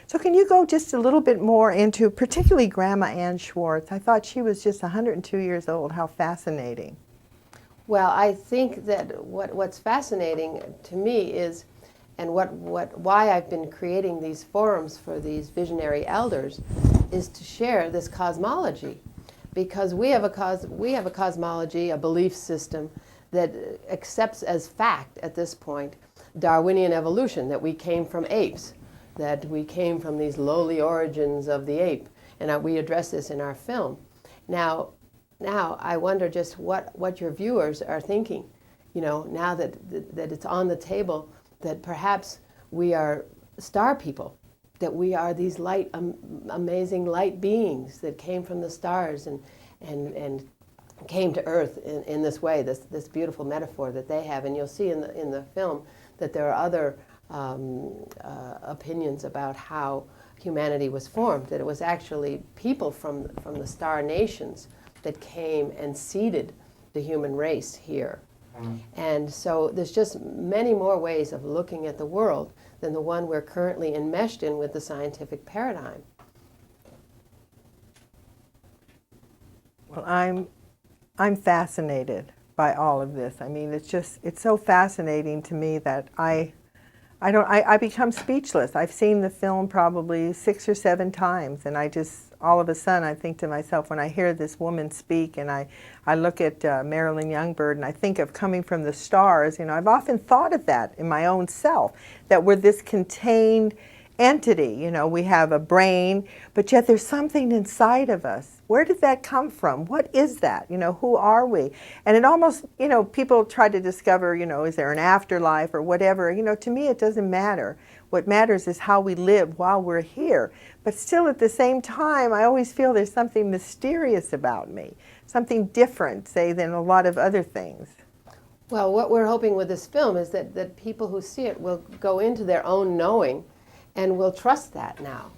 So can you go just a little bit more into particularly Grandma Ann Schwartz? I thought she was just 102 years old. How fascinating. Well, I think that what's fascinating to me is, and why I've been creating these forums for these visionary elders, is to share this cosmology, because we have a cosmology, a belief system that accepts as fact at this point Darwinian evolution, that we came from apes, that we came from these lowly origins of the ape, and we address this in our film. Now I wonder just what your viewers are thinking, now that it's on the table, that perhaps we are star people, that we are these light, amazing light beings that came from the stars and came to Earth in this way, this beautiful metaphor that they have. And you'll see in the film that there are other opinions about how humanity was formed, that it was actually people from the star nations that came and seeded the human race here. And so there's just many more ways of looking at the world than the one we're currently enmeshed in with the scientific paradigm. Well, I'm fascinated by all of this. I mean, it's so fascinating to me that I become speechless. I've seen the film probably 6 or 7 times, and all of a sudden I think to myself, when I hear this woman speak and I look at Marilyn Youngbird and I think of coming from the stars, I've often thought of that in my own self, that we're this contained entity. We have a brain, but yet there's something inside of us. Where did that come from? What is that? Who are we? And it almost, people try to discover, is there an afterlife or whatever? To me it doesn't matter. What matters is how we live while we're here. But still at the same time, I always feel there's something mysterious about me, something different, say, than a lot of other things. Well, what we're hoping with this film is that people who see it will go into their own knowing and will trust that now,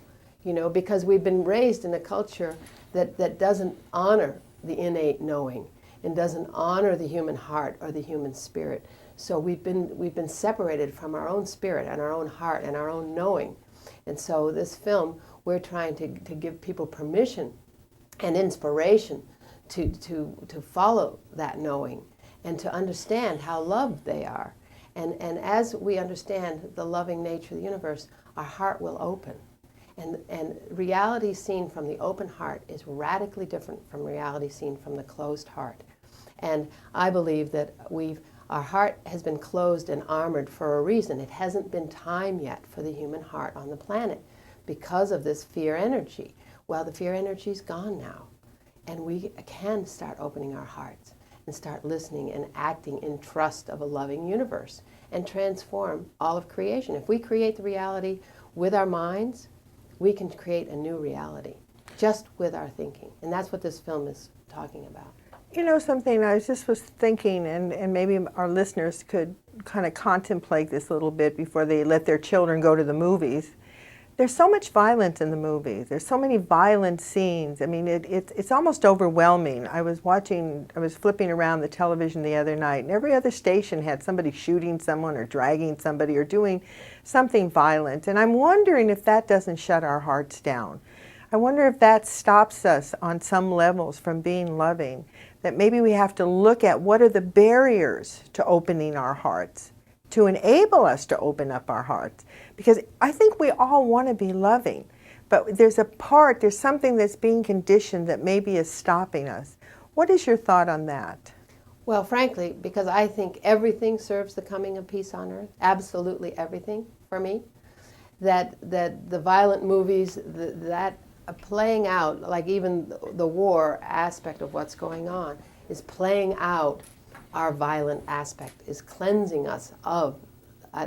because we've been raised in a culture that doesn't honor the innate knowing and doesn't honor the human heart or the human spirit. So we've been separated from our own spirit and our own heart and our own knowing. And so this film, we're trying to give people permission and inspiration to follow that knowing and to understand how loved they are. And as we understand the loving nature of the universe, our heart will open. And reality seen from the open heart is radically different from reality seen from the closed heart. And I believe that our heart has been closed and armored for a reason. It hasn't been time yet for the human heart on the planet because of this fear energy. Well, the fear energy is gone now. And we can start opening our hearts and start listening and acting in trust of a loving universe and transform all of creation. If we create the reality with our minds, we can create a new reality just with our thinking. And that's what this film is talking about. Something I was thinking, and maybe our listeners could kind of contemplate this a little bit before they let their children go to the movies. There's so much violence in the movies. There's so many violent scenes. I mean, it's almost overwhelming. I was flipping around the television the other night, and every other station had somebody shooting someone or dragging somebody or doing something violent. And I'm wondering if that doesn't shut our hearts down. I wonder if that stops us on some levels from being loving, that maybe we have to look at what are the barriers to opening our hearts, to enable us to open up our hearts. Because I think we all want to be loving, but there's something that's being conditioned that maybe is stopping us. What is your thought on that? Well, frankly, because I think everything serves the coming of peace on earth, absolutely everything for me, that the violent movies, that playing out, like even the war aspect of what's going on, is playing out our violent aspect, is cleansing us of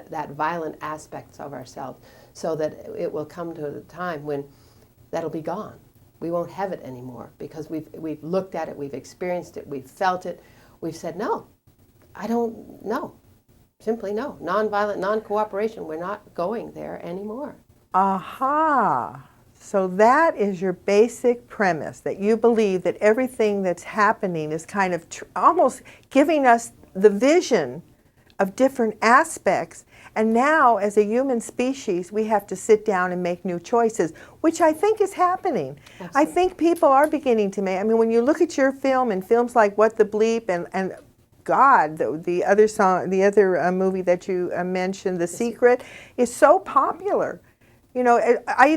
that violent aspects of ourselves, so that it will come to a time when that'll be gone. We won't have it anymore because we've looked at it, we've experienced it, we've felt it, we've said, no, I don't know. Simply no. Nonviolent, non-cooperation, we're not going there anymore. Aha! So that is your basic premise, that you believe that everything that's happening is kind of almost giving us the vision of different aspects, And now, as a human species, we have to sit down and make new choices, which I think is happening. Absolutely. I think people are beginning to make, I mean, when you look at your film and films like What the Bleep and God, the other song, the other movie that you mentioned, The Secret, is so popular. You know,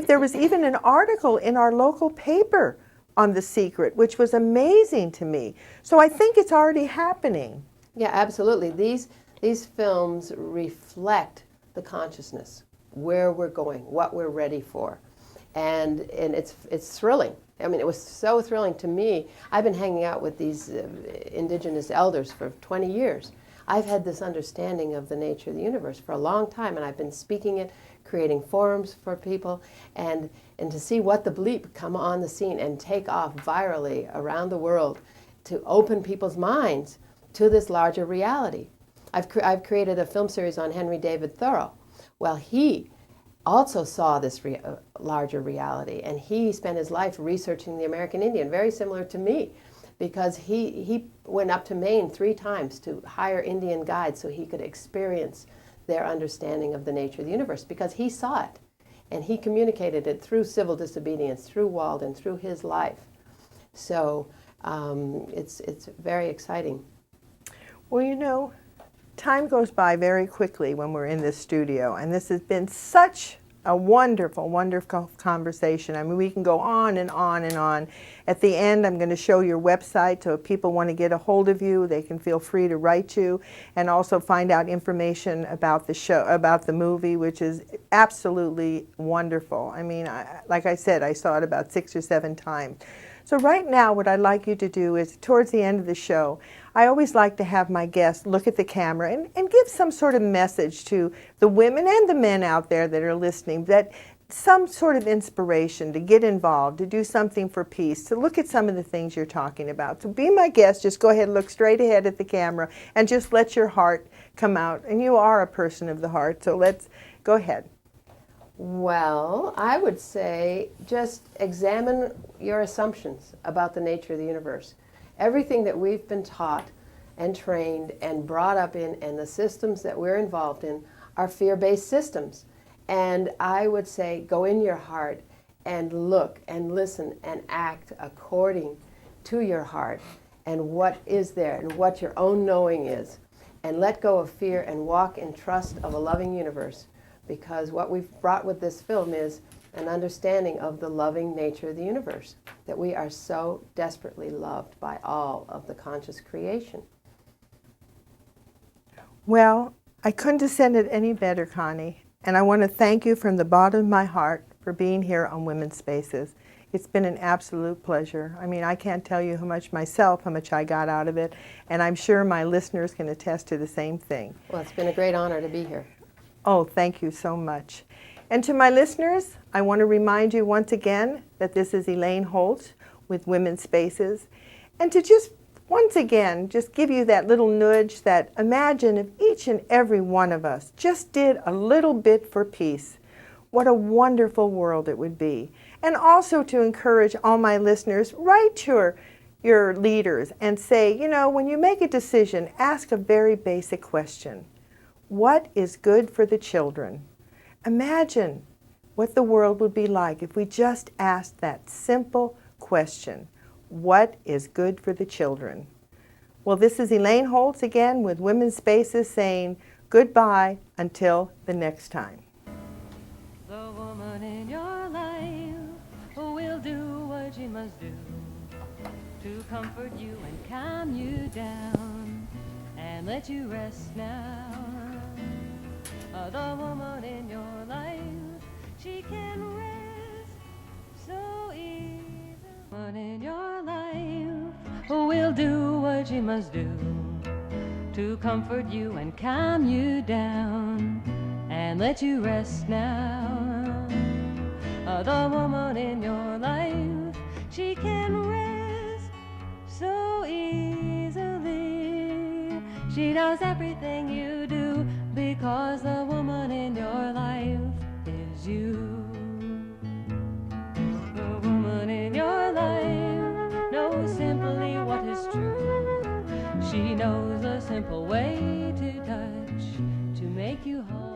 there was even an article in our local paper on The Secret, which was amazing to me. So I think it's already happening. Yeah, absolutely. These films reflect the consciousness, where we're going, what we're ready for, and it's thrilling. I mean, it was so thrilling to me. I've been hanging out with these indigenous elders for 20 years. I've had this understanding of the nature of the universe for a long time, and I've been speaking it, creating forums for people, and to see What the Bleep come on the scene and take off virally around the world to open people's minds to this larger reality. I've created a film series on Henry David Thoreau. Well, he also saw this larger reality, and he spent his life researching the American Indian, very similar to me, because he went up to Maine 3 times to hire Indian guides so he could experience their understanding of the nature of the universe, because he saw it, and he communicated it through civil disobedience, through Walden, through his life. So it's very exciting. Well, you know, time goes by very quickly when we're in this studio, and this has been such a wonderful, wonderful conversation. I mean, we can go on and on and on. At the end, I'm going to show your website, so if people want to get a hold of you, they can feel free to write you, and also find out information about the show, about the movie, which is absolutely wonderful. I mean, like I said, I saw it about 6 or 7 times. So right now, what I'd like you to do is, towards the end of the show, I always like to have my guests look at the camera and give some sort of message to the women and the men out there that are listening, that some sort of inspiration to get involved, to do something for peace, to look at some of the things you're talking about. So be my guest, just go ahead, look straight ahead at the camera, and just let your heart come out. And you are a person of the heart, so let's go ahead. Well, I would say just examine your assumptions about the nature of the universe. Everything that we've been taught and trained and brought up in, and the systems that we're involved in, are fear-based systems. And I would say go in your heart and look and listen and act according to your heart and what is there and what your own knowing is. And let go of fear and walk in trust of a loving universe. Because what we've brought with this film is an understanding of the loving nature of the universe, that we are so desperately loved by all of the conscious creation. Well, I couldn't have said it any better, Connie, and I want to thank you from the bottom of my heart for being here on Women's Spaces. It's been an absolute pleasure. I mean, I can't tell you how much I got out of it, and I'm sure my listeners can attest to the same thing. Well, it's been a great honor to be here. Oh, thank you so much. And to my listeners, I want to remind you once again that this is Elaine Holtz with Women's Spaces. And to just once again, just give you that little nudge that imagine if each and every one of us just did a little bit for peace. What a wonderful world it would be. And also to encourage all my listeners, write your leaders and say, you know, when you make a decision, ask a very basic question. What is good for the children? Imagine what the world would be like if we just asked that simple question. What is good for the children? Well, this is Elaine Holtz again with Women's Spaces saying goodbye until the next time. The woman in your life will do what she must do to comfort you and calm you down and let you rest now. The woman in your life, she can rest so easy. The woman in your life will do what she must do to comfort you and calm you down and let you rest now. The woman in your life, she can rest so easily. She knows everything you do because the woman in your life is you. The woman in your life knows simply what is true. She knows a simple way to touch to make you whole.